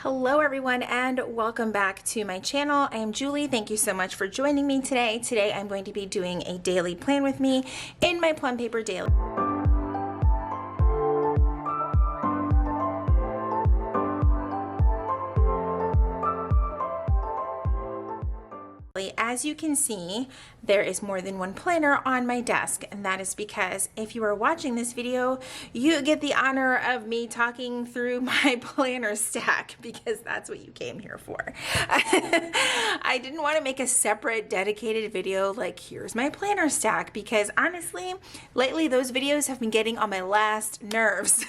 Hello everyone and welcome back to my channel. I am Julie. Thank you so much for joining me today. Today I'm going to be doing a daily plan with me in my PlumPaper daily. As you can see, there is more than one planner on my desk, and that is because if you are watching this video, you get the honor of me talking through my planner stack because that's what you came here for. I didn't want to make a separate dedicated video like here's my planner stack because honestly, lately those videos have been getting on my last nerves.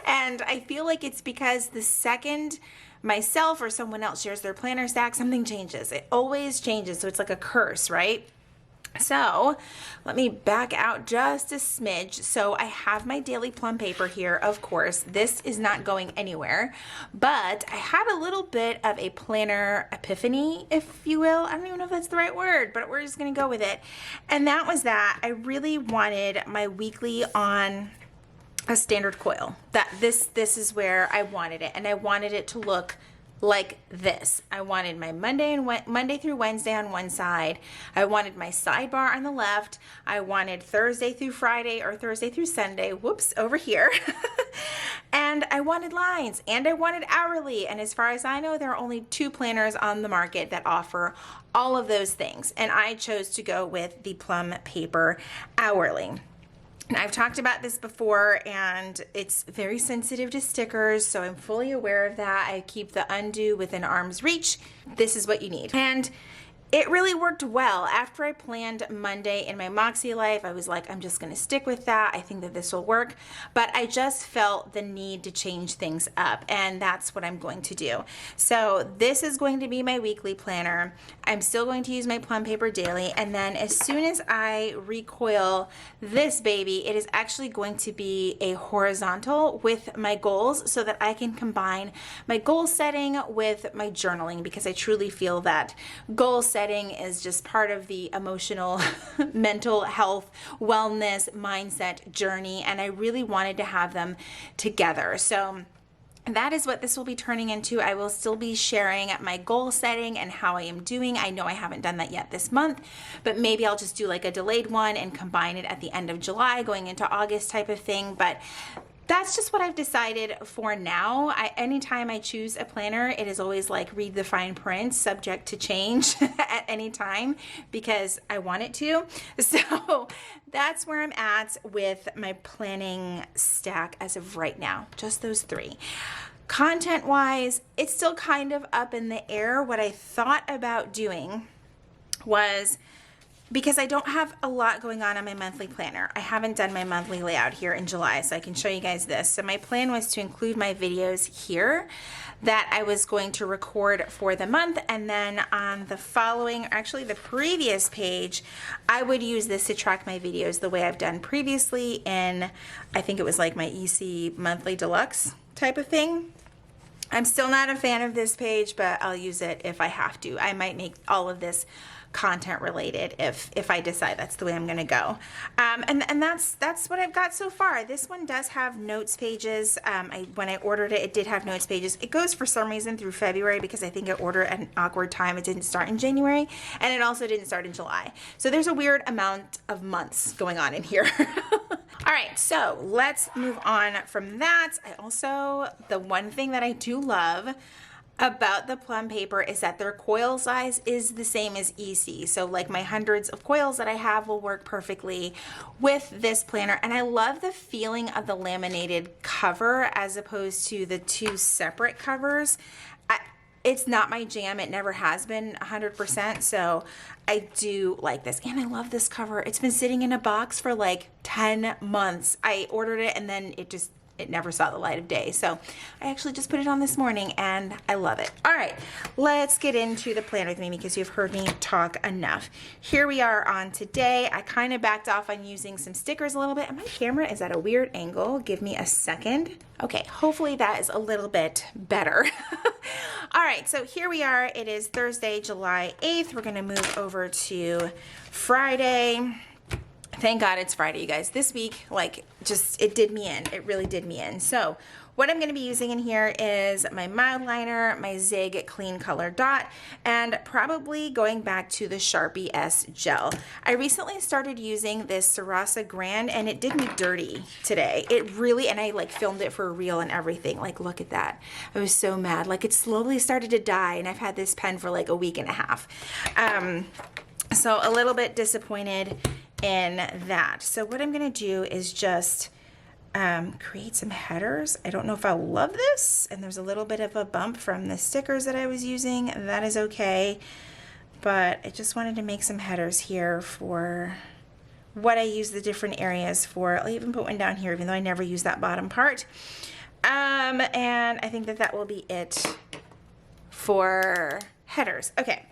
And I feel like it's because the second myself or someone else shares their planner stack, something changes. It always changes, so it's like a curse, right? So let me back out just a smidge. So I have my daily PlumPaper here, of course. This is not going anywhere, but I had a little bit of a planner epiphany, if you will. I don't even know if that's the right word, but we're just gonna go with it. And that was that I really wanted my weekly on a standard coil. That this is where I wanted it, and I wanted it to look like this. I wanted my Monday through Wednesday on one side. I wanted my sidebar on the left. I wanted Thursday through Friday or Thursday through Sunday, whoops, over here. And I wanted lines and I wanted hourly. And as far as I know, there are only 2 planners on the market that offer all of those things. And I chose to go with the PlumPaper hourly. And I've talked about this before, and it's very sensitive to stickers, so I'm fully aware of that. I keep the undo within arm's reach. This is what you need. And it really worked well. After I planned Monday in my MakseLife, I was like, I'm just gonna stick with that. I think that this will work. But I just felt the need to change things up, and that's what I'm going to do. So this is going to be my weekly planner. I'm still going to use my PlumPaper daily, and then as soon as I recoil this baby, it is actually going to be a horizontal with my goals so that I can combine my goal setting with my journaling, because I truly feel that goal setting is just part of the emotional, mental health, wellness, mindset journey, and I really wanted to have them together. So that is what this will be turning into. I will still be sharing my goal setting and how I am doing. I know I haven't done that yet this month, but maybe I'll just do like a delayed one and combine it at the end of July going into August type of thing. But that's just what I've decided for now. Anytime I choose a planner, it is always like read the fine print, subject to change at any time because I want it to. So that's where I'm at with my planning stack as of right now, just those 3. Content wise, it's still kind of up in the air. What I thought about doing was, because I don't have a lot going on my monthly planner. I haven't done my monthly layout here in July, so I can show you guys this. So my plan was to include my videos here that I was going to record for the month, and then on the following, actually the previous page, I would use this to track my videos the way I've done previously in, I think it was like my EC monthly deluxe type of thing. I'm still not a fan of this page, but I'll use it if I have to. I might make all of this content related if I decide that's the way I'm gonna go. And that's what I've got so far. This one does have notes pages. When I ordered it, it did have notes pages. It goes for some reason through February because I think I ordered at an awkward time. It didn't start in January, and it also didn't start in July. So there's a weird amount of months going on in here. All right, so let's move on from that. The one thing that I do love about the PlumPaper is that their coil size is the same as EC. So like my hundreds of coils that I have will work perfectly with this planner. And I love the feeling of the laminated cover as opposed to the 2 separate covers. It's not my jam. It never has been 100%. So I do like this. And I love this cover. It's been sitting in a box for like 10 months. I ordered it and then it never saw the light of day. So I actually just put it on this morning and I love it. All right, let's get into the planner with me because you've heard me talk enough. Here we are on today. I kind of backed off on using some stickers a little bit, and my camera is at a weird angle. Give me a second. Okay, hopefully that is a little bit better. All right, so here we are. It is Thursday, July 8th. We're gonna move over to Friday. Thank God it's Friday, you guys. This week, like, just, it did me in. It really did me in. So What I'm going to be using in here is my mild liner, my Zig Clean Color Dot, and probably going back to the Sharpie S gel. I recently started using this Sarasa Grand and it did me dirty today. It really, and I like filmed it for a reel and everything. Like, look at that. I was so mad. Like, it slowly started to die, and I've had this pen for like a week and a half. So a little bit disappointed in that. So what I'm going to do is just create some headers. I don't know if I'll love this, and there's a little bit of a bump from the stickers that I was using. That is okay, but I just wanted to make some headers here for what I use the different areas for. I'll even put one down here, even though I never use that bottom part. And I think that that will be it for headers. Okay.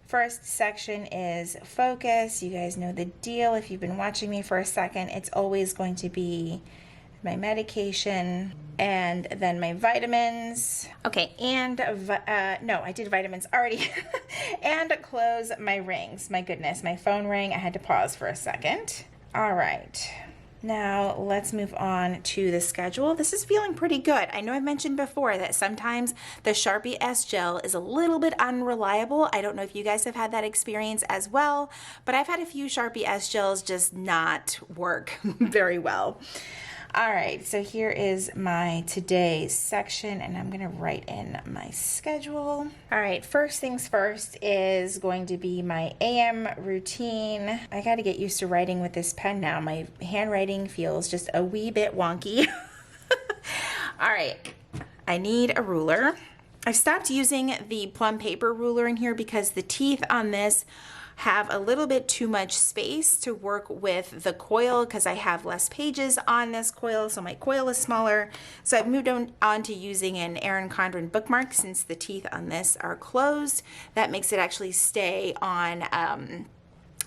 First section is focus. You guys know the deal. If you've been watching me for a second, it's always going to be my medication and then my vitamins. Okay, and no, I did vitamins already. And close my rings. My goodness, my phone rang. I had to pause for a second. All right. Now let's move on to the schedule. This is feeling pretty good. I know I mentioned before that sometimes the Sharpie S gel is a little bit unreliable. I don't know if you guys have had that experience as well, but I've had a few Sharpie S gels just not work very well. All right, so here is my today's section, and I'm gonna write in my schedule. All right, first things first is going to be my AM routine. I gotta get used to writing with this pen now. My handwriting feels just a wee bit wonky. All right, I need a ruler. I've stopped using the PlumPaper ruler in here because the teeth on this have a little bit too much space to work with the coil because I have less pages on this coil, so my coil is smaller. So I've moved on to using an Erin Condren bookmark since the teeth on this are closed. That makes it actually stay on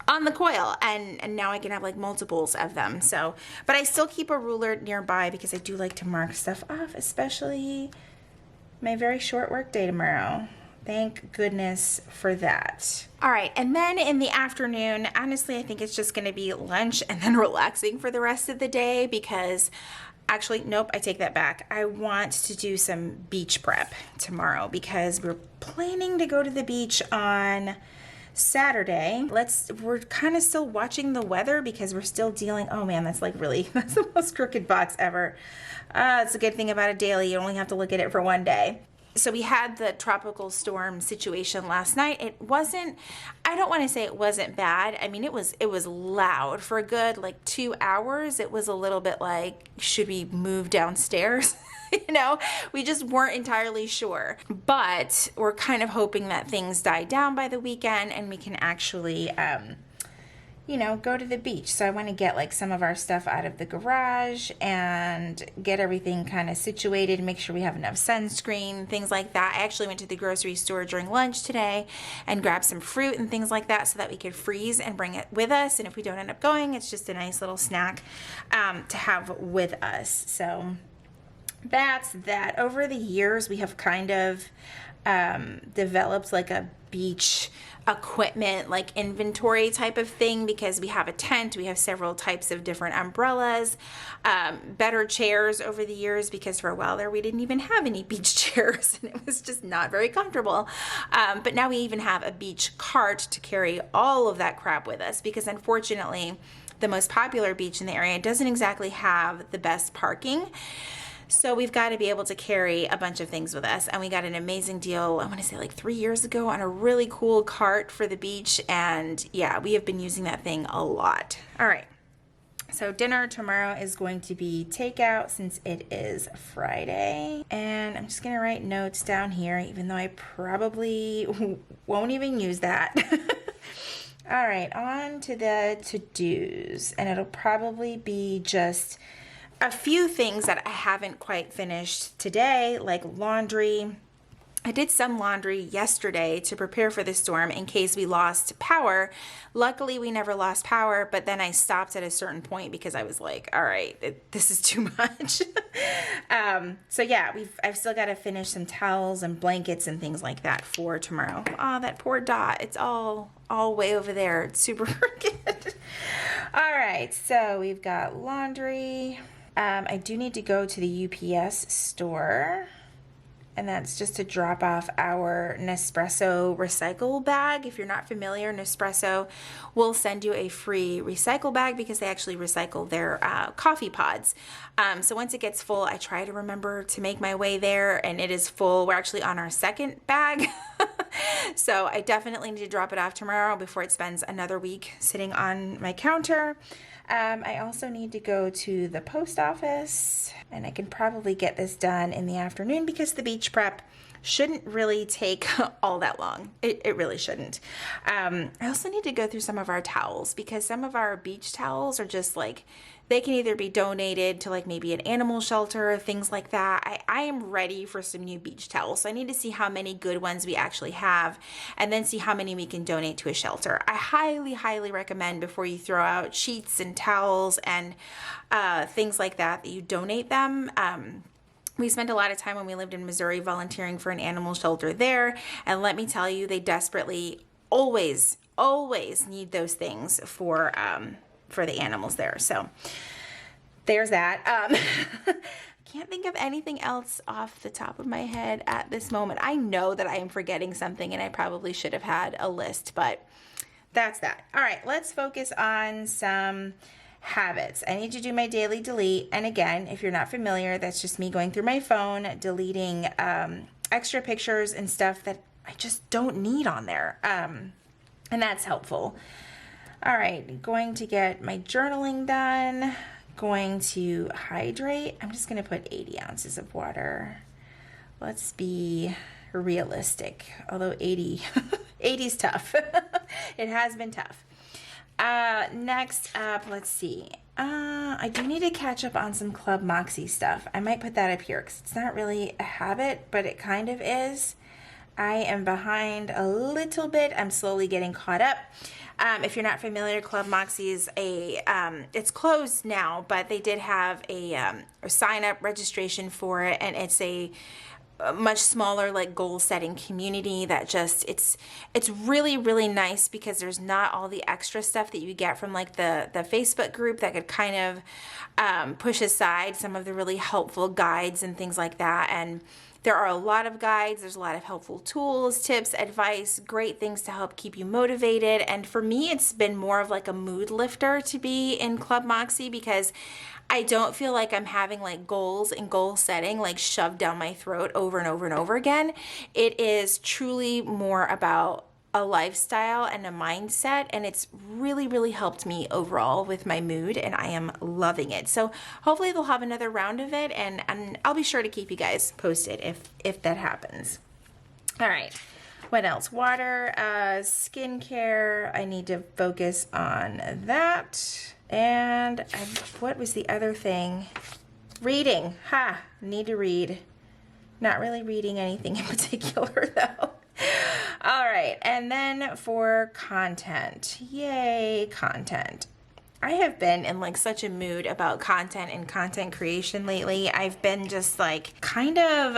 the coil, and now I can have like multiples of them. So, but I still keep a ruler nearby because I do like to mark stuff off, especially my very short work day tomorrow. Thank goodness for that. All right, and then in the afternoon, honestly, I think it's just gonna be lunch and then relaxing for the rest of the day because actually, nope, I take that back. I want to do some beach prep tomorrow because we're planning to go to the beach on Saturday. We're kind of still watching the weather because we're still dealing, oh man, that's like really, that's the most crooked box ever. It's a good thing about a daily, you only have to look at it for one day. So we had the tropical storm situation last night. It wasn't, I don't want to say it wasn't bad. I mean, it was loud for a good like 2 hours. It was a little bit like, should we move downstairs? You know, we just weren't entirely sure, but we're kind of hoping that things die down by the weekend and we can actually, you know, go to the beach. So I want to get like some of our stuff out of the garage and get everything kind of situated, make sure we have enough sunscreen, things like that. I actually went to the grocery store during lunch today and grabbed some fruit and things like that so that we could freeze and bring it with us. And if we don't end up going, it's just a nice little snack to have with us. So that's that. Over the years, we have kind of developed like a beach equipment like inventory type of thing because we have a tent, we have several types of different umbrellas, better chairs over the years because for a while there we didn't even have any beach chairs and it was just not very comfortable. But now we even have a beach cart to carry all of that crap with us because unfortunately the most popular beach in the area doesn't exactly have the best parking. So we've got to be able to carry a bunch of things with us. And we got an amazing deal, I want to say like 3 years ago, on a really cool cart for the beach. And yeah, we have been using that thing a lot. All right. So dinner tomorrow is going to be takeout since it is Friday. And I'm just going to write notes down here, even though I probably won't even use that. All right, on to the to-dos. And it'll probably be just a few things that I haven't quite finished today, like laundry. I did some laundry yesterday to prepare for the storm in case we lost power. Luckily, we never lost power, but then I stopped at a certain point because I was like, all right, this is too much. So yeah, I've still got to finish some towels and blankets and things like that for tomorrow. Oh, that poor Dot. It's all way over there. It's super crooked. All right, so we've got laundry. I do need to go to the UPS store, and that's just to drop off our Nespresso recycle bag. If you're not familiar, Nespresso will send you a free recycle bag because they actually recycle their coffee pods. So once it gets full, I try to remember to make my way there, and it is full. We're actually on our second bag. So I definitely need to drop it off tomorrow before it spends another week sitting on my counter. I also need to go to the post office, and I can probably get this done in the afternoon because the beach prep shouldn't really take all that long. It really shouldn't. I also need to go through some of our towels because some of our beach towels are just like, they can either be donated to like maybe an animal shelter, things like that. I am ready for some new beach towels. So I need to see how many good ones we actually have and then see how many we can donate to a shelter. I highly, highly recommend before you throw out sheets and towels and things like that, that you donate them. We spent a lot of time when we lived in Missouri volunteering for an animal shelter there. And let me tell you, they desperately always need those things for the animals there. So there's that. Can't think of anything else off the top of my head at this moment. I know that I am forgetting something and I probably should have had a list, but that's that. All right, let's focus on some habits. I need to do my daily delete. And again, if you're not familiar, that's just me going through my phone, deleting extra pictures and stuff that I just don't need on there. And that's helpful. All right, going to get my journaling done, going to hydrate. I'm just going to put 80 ounces of water. Let's be realistic, although 80 is tough. It has been tough. Next up, let's see. I do need to catch up on some Club Moxie stuff. I might put that up here because it's not really a habit, but it kind of is. I am behind a little bit. I'm slowly getting caught up. If you're not familiar, Club Moxie is it's closed now, but they did have a sign up registration for it, and it's a much smaller like goal setting community that just it's really, really nice because there's not all the extra stuff that you get from like the Facebook group that could kind of push aside some of the really helpful guides and things like that. And there are a lot of guides, there's a lot of helpful tools, tips, advice, great things to help keep you motivated. And for me, it's been more of like a mood lifter to be in Club Moxie because I don't feel like I'm having like goals and goal setting like shoved down my throat over and over and over again. It is truly more about a lifestyle and a mindset, and it's really, really helped me overall with my mood, and I am loving it. So hopefully they'll have another round of it, and I'll be sure to keep you guys posted if that happens. All right, what else? Water, skincare. I need to focus on that. And what was the other thing? Reading. Need to read. Not really reading anything in particular though. All right, and then for content. Yay, content. I have been in like such a mood about content and content creation lately. I've been just like kind of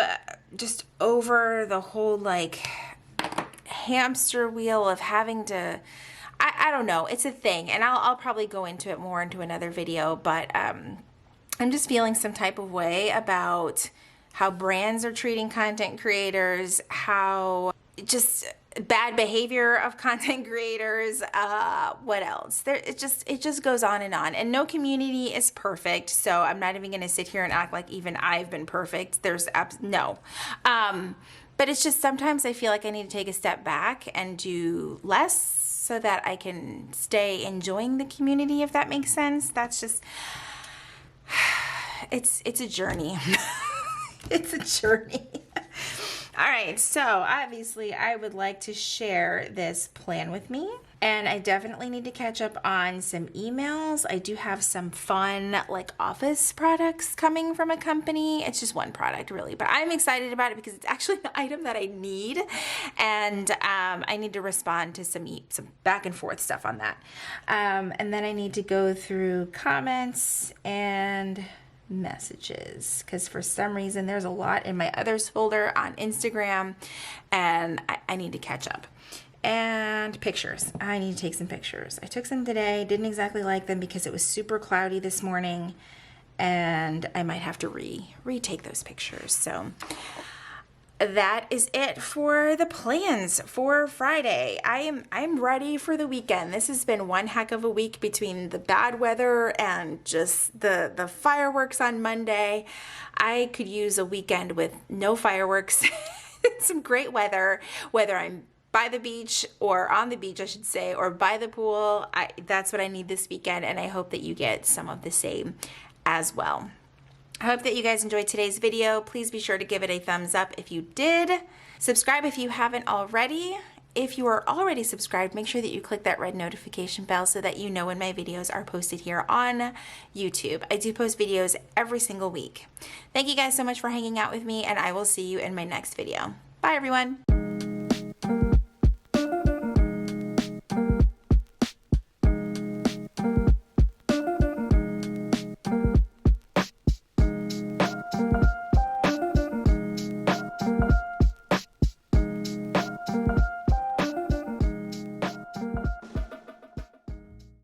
just over the whole like hamster wheel of having to, I don't know, it's a thing, and I'll probably go into it more into another video, but I'm just feeling some type of way about how brands are treating content creators, how just bad behavior of content creators, what else? It just goes on, and no community is perfect, so I'm not even gonna sit here and act like even I've been perfect. There's no. But it's just sometimes I feel like I need to take a step back and do less so that I can stay enjoying the community, if that makes sense. That's just, it's a journey. It's a journey. All right, so obviously I would like to share this plan with me, and I definitely need to catch up on some emails. I do have some fun like office products coming from a company. It's just one product really, but I'm excited about it because it's actually an item that I need, and I need to respond to some back and forth stuff on that. And then I need to go through comments and messages because for some reason there's a lot in my others folder on Instagram, and I need to catch up. And pictures. I need to take some pictures. I took some today, didn't exactly like them because it was super cloudy this morning, and I might have to retake those pictures. So that is it for the plans for Friday. I'm ready for the weekend. This has been one heck of a week between the bad weather and just the fireworks on Monday. I could use a weekend with no fireworks, some great weather, whether I'm by the beach or on the beach, I should say, or by the pool. That's what I need this weekend, and I hope that you get some of the same as well. I hope that you guys enjoyed today's video. Please be sure to give it a thumbs up if you did. Subscribe if you haven't already. If you are already subscribed, make sure that you click that red notification bell so that you know when my videos are posted here on YouTube. I do post videos every single week. Thank you guys so much for hanging out with me, and I will see you in my next video. Bye, everyone.